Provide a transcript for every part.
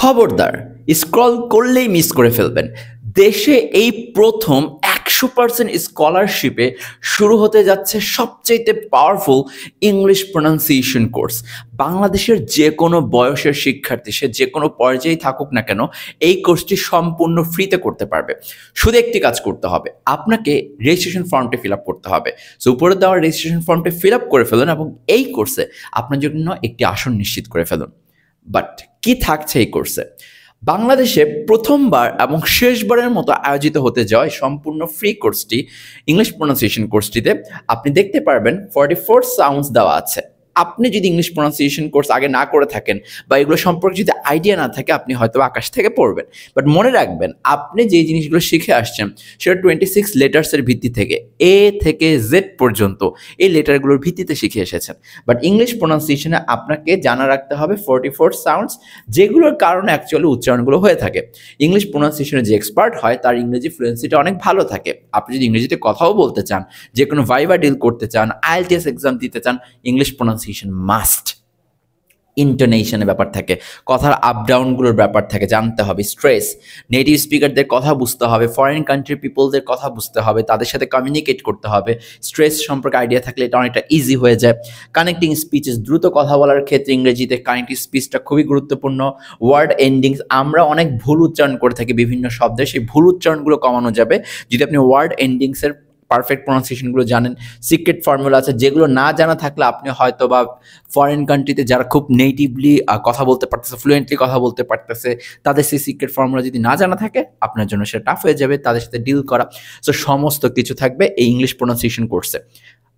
খবরদার, স্ক্রল করলেই মিস করে ফেলবেন। দেশে এই প্রথম 100% স্কলারশিপে শুরু হতে যাচ্ছে সবচাইতে পাওয়ারফুল ইংলিশ প্রোনাউন্সিয়েশন কোর্স। বাংলাদেশের যে কোনো বয়সের শিক্ষার্থী, সে যে কোনো পর্যায়ে থাকুক না কেন, এই কোর্সটি সম্পূর্ণ ফ্রিতে করতে পারবে। শুধু একটি কাজ করতে হবে, আপনাকে রেজিস্ট্রেশন ফর্মটি ফিল আপ করতে হবে। সো উপরে দেওয়া রেজিস্ট্রেশন ফর্মটি ফিল আপ করে ফেলুন এবং এই কোর্সে আপনার জন্য একটি আসন নিশ্চিত করে ফেলুন। বাট কি থাকছে এই কোর্সে? বাংলাদেশে প্রথমবার এবং শেষবারের মতো আয়োজিত হতে যাওয়া সম্পূর্ণ ফ্রি কোর্সটি, ইংলিশ প্রোনাউন্সিয়েশন কোর্সটিতে আপনি দেখতে পারবেন 44 সাউন্ডস দেওয়া আছে। আপনি যদি ইংলিশ প্রোনাউন্সিয়েশন কোর্স আগে না করে থাকেন বা এগুলো সম্পর্কে যদি আইডিয়া না থাকে, আপনি হয়তো আকাশ থেকে পড়বেন। বাট মনে রাখবেন, আপনি যে জিনিসগুলো শিখে আসছেন সেটা 26 লেটার্সের ভিত্তি থেকে এ থেকে জেড পর্যন্ত এই লেটারগুলোর ভিত্তিতে শিখে এসেছেন। বাট ইংলিশ প্রোনাউন্সিয়েশনে আপনাকে জানা রাখতে হবে 44 সাউন্ডস, যেগুলোর কারণে অ্যাকচুয়ালি উচ্চারণগুলো হয়ে থাকে। ইংলিশ প্রোনাউন্সিয়েশনে যে এক্সপার্ট হয় তার ইংরেজি ফ্লুয়েন্সিটা অনেক ভালো থাকে। আপনি যদি ইংরেজিতে কথাও বলতে চান, যে কোনো ভাইভা ডিল করতে চান, IELTS এক্সাম দিতে চান, ইংলিশ প্রোনাউন্সিয়েশন মাস্ট। ইন্টোনেশনের ব্যাপার থাকে, কথার আপ ডাউনগুলোর ব্যাপার থাকে, জানতে হবে। স্ট্রেস, নেটিভ স্পিকারদের কথা বুঝতে হবে, ফরেন কান্ট্রি পিপলদের কথা বুঝতে হবে, তাদের সাথে কমিউনিকেট করতে হবে। স্ট্রেস সম্পর্কে আইডিয়া থাকলে এটা অনেকটা ইজি হয়ে যায়। কানেক্টিং স্পিচেস, দ্রুত কথা বলার ক্ষেত্রে ইংরেজিতে কানেক্টিং স্পিচটা খুবই গুরুত্বপূর্ণ। ওয়ার্ড এন্ডিংস, আমরা অনেক ভুল উচ্চারণ করে থাকি বিভিন্ন শব্দে, সেই ভুল উচ্চারণগুলো কমানো যাবে যদি আপনি ওয়ার্ড এন্ডিংসের পারফেক্ট প্রোনাউন্সিয়েশনগুলো জানেন। সিক্রেট ফর্মুলা আছে, যেগুলো না জানা থাকলে আপনি হয়তো বা ফরেন কান্ট্রিতে যারা খুব নেটিভলি কথা বলতে পারতেছে, ফ্লুয়েন্টলি কথা বলতে পারতেছে, তাদের সেই সিক্রেট ফর্মুলা যদি না জানা থাকে, আপনার জন্য সেটা টাফ হয়ে যাবে তাদের সাথে ডিল করা। সো সমস্ত কিছু থাকবে এই ইংলিশ প্রোনাউন্সিয়েশন কোর্সে।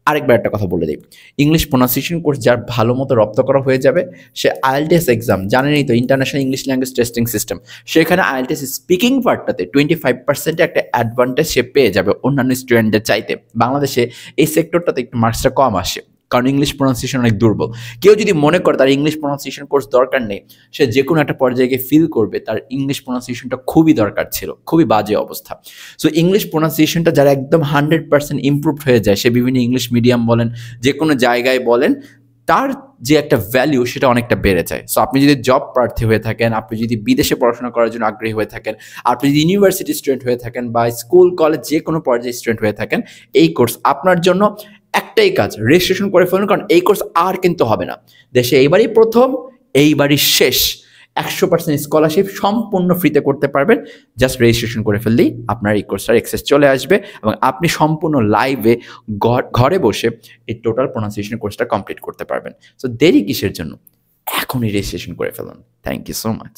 আরেকবার একটা কথা বলে দিই, ইংলিশ প্রোনাউন্সিয়েশন কোর্স যার ভালো মতো রপ্ত করা হয়ে যাবে, সে IELTS এক্সাম, জানেনই তো, international English language testing system, সেখানে IELTS স্পিকিং পার্টটাতে 25% একটা অ্যাডভান্টেজ সে পেয়ে যাবে অন্যান্য স্টুডেন্টদের চাইতে। বাংলাদেশে এই সেক্টরটাতে একটু মার্কসটা কম আসে, কারণ ইংলিশ প্রোনাউন্সিয়েশন অনেক দুর্বল। কেউ যদি মনে করে তার ইংলিশ প্রোনাউন্সিয়েশন কোর্স দরকার নেই, সে যে কোনো একটা পর্যায়ে গিয়ে ফিল করবে তার ইংলিশ প্রোনাউন্সিয়েশনটা খুবই দরকার ছিল, খুবই বাজে অবস্থা। সো ইংলিশ প্রোনাউন্সিয়েশনটা যারা একদম 100% ইমপ্রুভ হয়ে যায়, সে বিভিন্ন ইংলিশ মিডিয়াম বলেন, যে কোনো জায়গায় বলেন, তার যে একটা ভ্যালু সেটা অনেকটা বেড়ে যায়। সো আপনি যদি জব প্রার্থী হয়ে থাকেন, আপনি যদি বিদেশে পড়াশোনা করার জন্য আগ্রহী হয়ে থাকেন, আপনি যদি ইউনিভার্সিটি স্টুডেন্ট হয়ে থাকেন বা স্কুল কলেজ যে কোনো পর্যায়ে স্টুডেন্ট হয়ে থাকেন, এই কোর্স আপনার জন্য। একটাই কাজ, রেজিস্ট্রেশন করে ফেলুন, কারণ এই কোর্স আর কিন্তু হবে না। দেশে এইবারই প্রথম, এইবারই শেষ। 100% স্কলারশিপ সম্পূর্ণ ফ্রিতে করতে পারবেন। জাস্ট রেজিস্ট্রেশন করে ফেললেই আপনার এই কোর্সটার অ্যাক্সেস চলে আসবে এবং আপনি সম্পূর্ণ লাইভে ঘরে বসে এই টোটাল প্রোনাউন্সিয়েশন কোর্সটা কমপ্লিট করতে পারবেন। সো দেরি কিসের জন্য? এখনই রেজিস্ট্রেশন করে ফেলুন। Thank you so much.